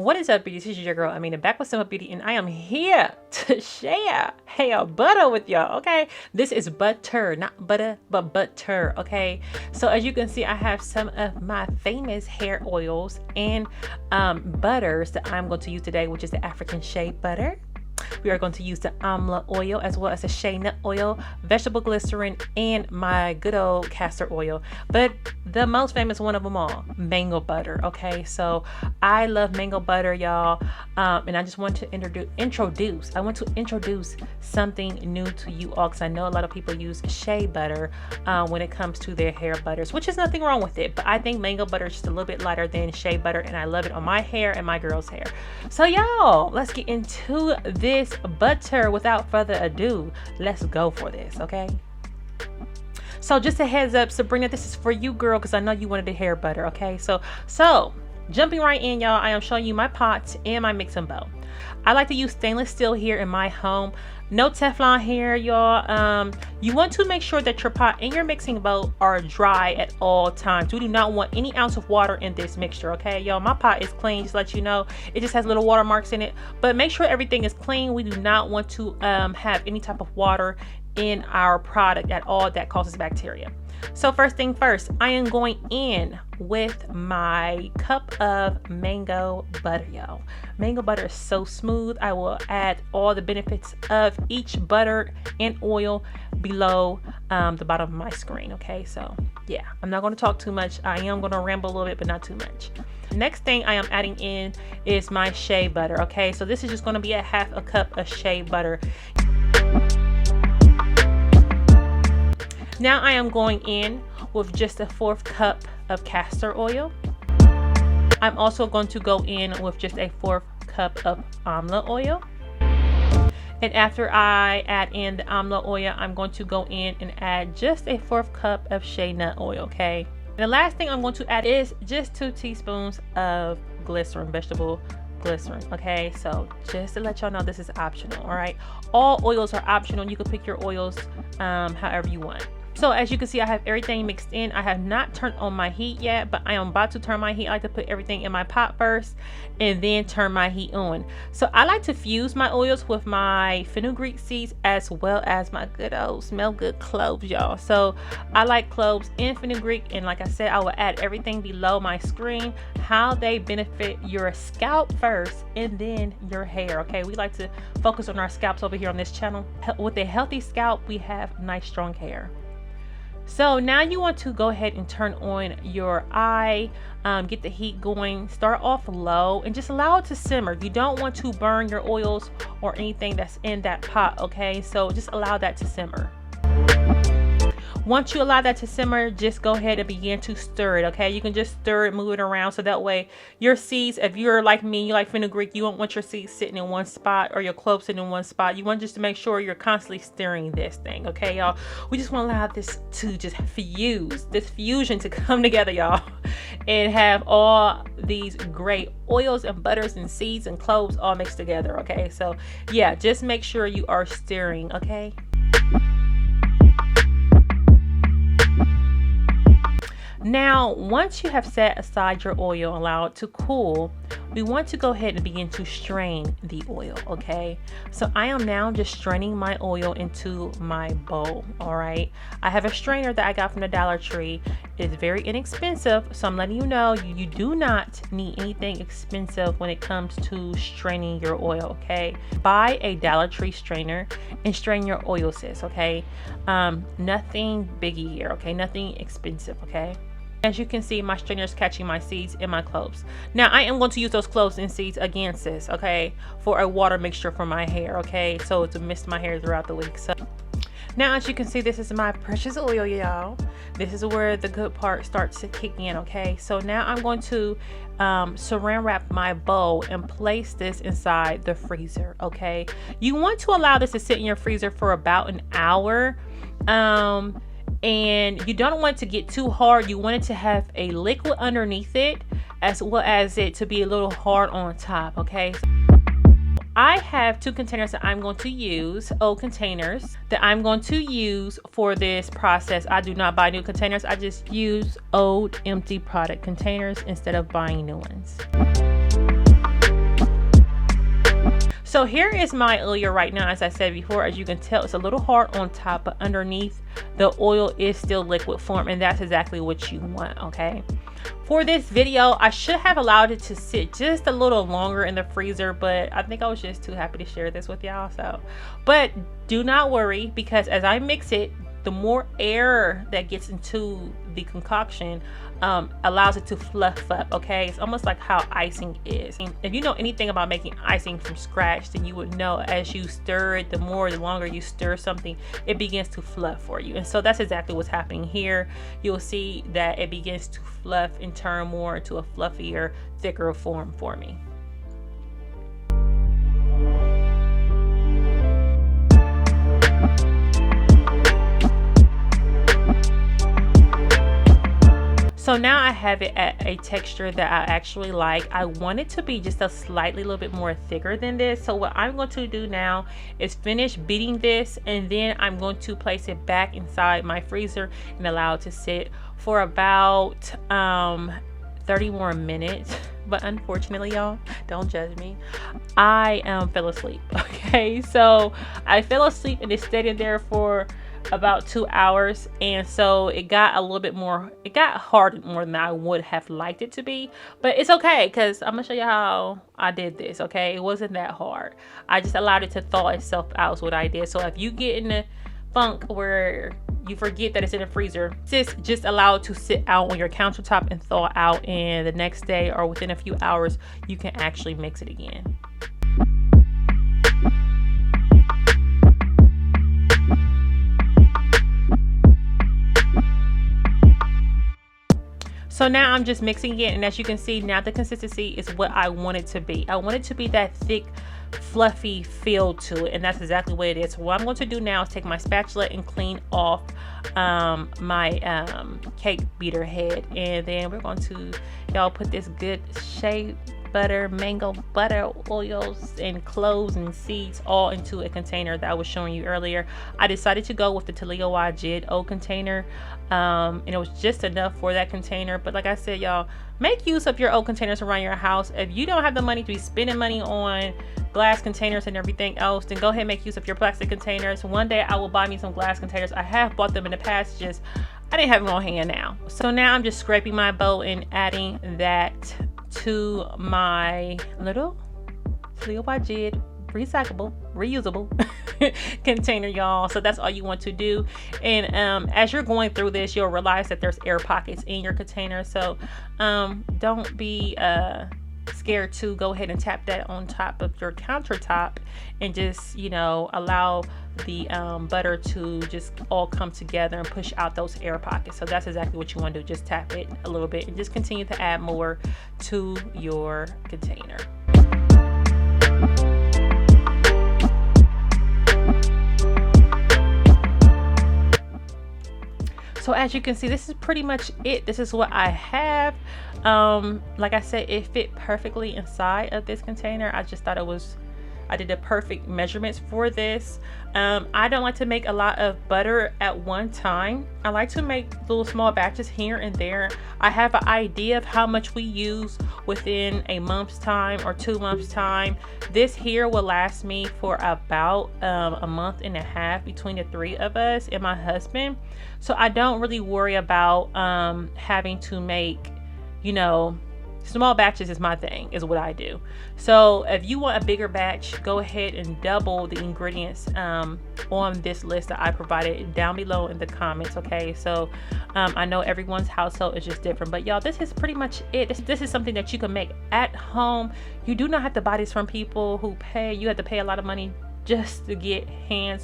What is up, beauty? This is your girl Aminah, back with Simple Beauty, and I am here to share hair butter with y'all. Okay, this is butter, not butter, but butter. Okay, so as you can see, I have some of my famous hair oils and butters that I'm going to use today, which is the African Shea Butter. We are going to use the Amla Oil, as well as the Shea Nut Oil, vegetable glycerin, and my good old castor oil. But the most famous one of them all, mango butter. Okay, so I love mango butter, y'all, and I just want to introduce something new to you all, because I know a lot of people use shea butter when it comes to their hair butters, which is nothing wrong with it, but I think mango butter is just a little bit lighter than shea butter, and I love it on my hair and my girl's hair. So y'all, let's get into this butter without further ado. Let's go for this. Okay, so just a heads up, Sabrina, this is for you, girl, because I know you wanted the hair butter. Okay, so jumping right in, y'all, I am showing you my pots and my mixing bowl. I like to use stainless steel here in my home. No Teflon here, y'all. You want to make sure that your pot and your mixing bowl are dry at all times. We do not want any ounce of water in this mixture, okay, y'all? My pot is clean, just to let you know. It just has little watermarks in it, but make sure everything is clean. We do not want to have any type of water in our product at all that causes bacteria. So first thing first, I am going in with my cup of mango butter, y'all. Mango butter is so smooth. I will add all the benefits of each butter and oil below the bottom of my screen. Okay, so yeah, I'm not going to talk too much. I am going to ramble a little bit, but not too much. Next thing I am adding in is my shea butter. Okay, so this is just going to be a half a cup of shea butter. Now I am going in with just a 1/4 cup of castor oil. I'm also going to go in with just a 1/4 cup of amla oil. And after I add in the amla oil, I'm going to go in and add just a 1/4 cup of shea nut oil, okay? And the last thing I'm going to add is just 2 teaspoons of glycerin, vegetable glycerin. Okay, so just to let y'all know, this is optional. All right, all oils are optional. You can pick your oils however you want. So as you can see, I have everything mixed in. I have not turned on my heat yet, but I am about to turn my heat. I like to put everything in my pot first and then turn my heat on. So I like to fuse my oils with my fenugreek seeds as well as my good old smell good cloves, y'all. So I like cloves and fenugreek, and like I said, I will add everything below my screen, how they benefit your scalp first and then your hair. Okay, we like to focus on our scalps over here on this channel. With a healthy scalp, we have nice strong hair. So now you want to go ahead and turn on your eye, get the heat going, start off low, and just allow it to simmer. You don't want to burn your oils or anything that's in that pot, okay? So just allow that to simmer. Once you allow that to simmer, just go ahead and begin to stir it, okay? You can just stir it, move it around, so that way your seeds, if you're like me, you like fenugreek, you don't want your seeds sitting in one spot or your cloves sitting in one spot. You want just to make sure you're constantly stirring this thing, okay, y'all? We just want to allow this to just fuse, this fusion to come together, y'all, and have all these great oils and butters and seeds and cloves all mixed together, okay? So yeah, just make sure you are stirring, okay? Now, once you have set aside your oil, allow it to cool, we want to go ahead and begin to strain the oil, okay? So I am now just straining my oil into my bowl, all right? I have a strainer that I got from the Dollar Tree. It's very inexpensive, so I'm letting you know you do not need anything expensive when it comes to straining your oil, okay? Buy a Dollar Tree strainer and strain your oil, sis, okay? Nothing biggie here, okay? Nothing expensive, okay? As you can see, my strainer is catching my seeds and my cloves. Now I am going to use those cloves and seeds again, sis, okay, for a water mixture for my hair, okay, so to mist my hair throughout the week. So now, as you can see, this is my precious oil, y'all. This is where the good part starts to kick in, okay? So now I'm going to saran wrap my bowl and place this inside the freezer, okay? You want to allow this to sit in your freezer for about an hour. And you don't want it to get too hard. You want it to have a liquid underneath it, as well as it to be a little hard on top, okay? So I have 2 containers that I'm going to use, old containers that I'm going to use for this process. I do not buy new containers. I just use old empty product containers instead of buying new ones. So here is my oil right now. As I said before, as you can tell, it's a little hard on top, but underneath the oil is still liquid form, and that's exactly what you want. Okay, for this video I should have allowed it to sit just a little longer in the freezer, but I think I was just too happy to share this with y'all. So, but do not worry, because as I mix it, the more air that gets into the concoction allows it to fluff up. Okay, it's almost like how icing is. And if you know anything about making icing from scratch, then you would know as you stir it, the longer you stir something, it begins to fluff for you. And so that's exactly what's happening here. You'll see that it begins to fluff and turn more into a fluffier, thicker form for me. So now I have it at a texture that I actually like. I want it to be just a little bit more thicker than this. So what I'm going to do now is finish beating this, and then I'm going to place it back inside my freezer and allow it to sit for about 30 more minutes. But unfortunately, y'all, don't judge me, I fell asleep. Okay, so I fell asleep and it stayed in there for about 2 hours, and so it got a little bit more, it got hardened more than I would have liked it to be, but it's okay, because I'm gonna show you how I did this. Okay, it wasn't that hard. I just allowed it to thaw itself out is what I did. So if you get in the funk where you forget that it's in the freezer, just allow it to sit out on your countertop and thaw out, and the next day or within a few hours you can actually mix it again. So now I'm just mixing it, and as you can see, now the consistency is what I want it to be. I want it to be that thick, fluffy feel to it, and that's exactly what it is. So what I'm going to do now is take my spatula and clean off my cake beater head, and then we're going to, y'all, put this good Shea Butter, mango butter oils, and cloves and seeds all into a container that I was showing you earlier. I decided to go with the Talia Wajid old container, and it was just enough for that container. But like I said, y'all, make use of your old containers around your house. If you don't have the money to be spending money on glass containers and everything else, then go ahead and make use of your plastic containers. One day I will buy me some glass containers. I have bought them in the past, just I didn't have them on hand now. So now I'm just scraping my bowl and adding that to my little Talia Wajid recyclable, reusable container, y'all. So that's all you want to do. And as you're going through this, you'll realize that there's air pockets in your container. So don't be scared to go ahead and tap that on top of your countertop, and just, you know, allow the butter to just all come together and push out those air pockets. So that's exactly what you want to do. Just tap it a little bit and just continue to add more to your container. So as you can see, this is pretty much it. This is what I have. Like I said, it fit perfectly inside of this container. I just thought I did the perfect measurements for this. I don't like to make a lot of butter at one time. I like to make little small batches here and there. I have an idea of how much we use within a month's time or 2 months time. This here will last me for about a month and a half between the 3 of us and my husband. So I don't really worry about having to make, you know, small batches is my thing, is what I do. So if you want a bigger batch, go ahead and double the ingredients on this list that I provided down below in the comments. Okay, so I know everyone's household is just different, but y'all, this is pretty much it. This is something that you can make at home. You do not have to buy this from people who you have to pay a lot of money just to get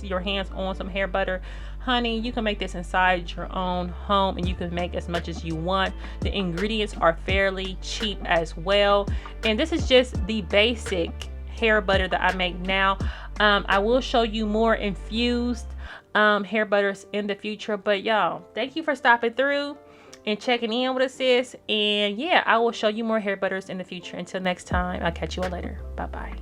your hands on some hair butter. Honey, you can make this inside your own home, and you can make as much as you want. The ingredients are fairly cheap as well, and this is just the basic hair butter that I make now. I will show you more infused hair butters in the future, but y'all, thank you for stopping through and checking in with us, sis. And yeah, I will show you more hair butters in the future. Until next time, I'll catch you all later. Bye bye.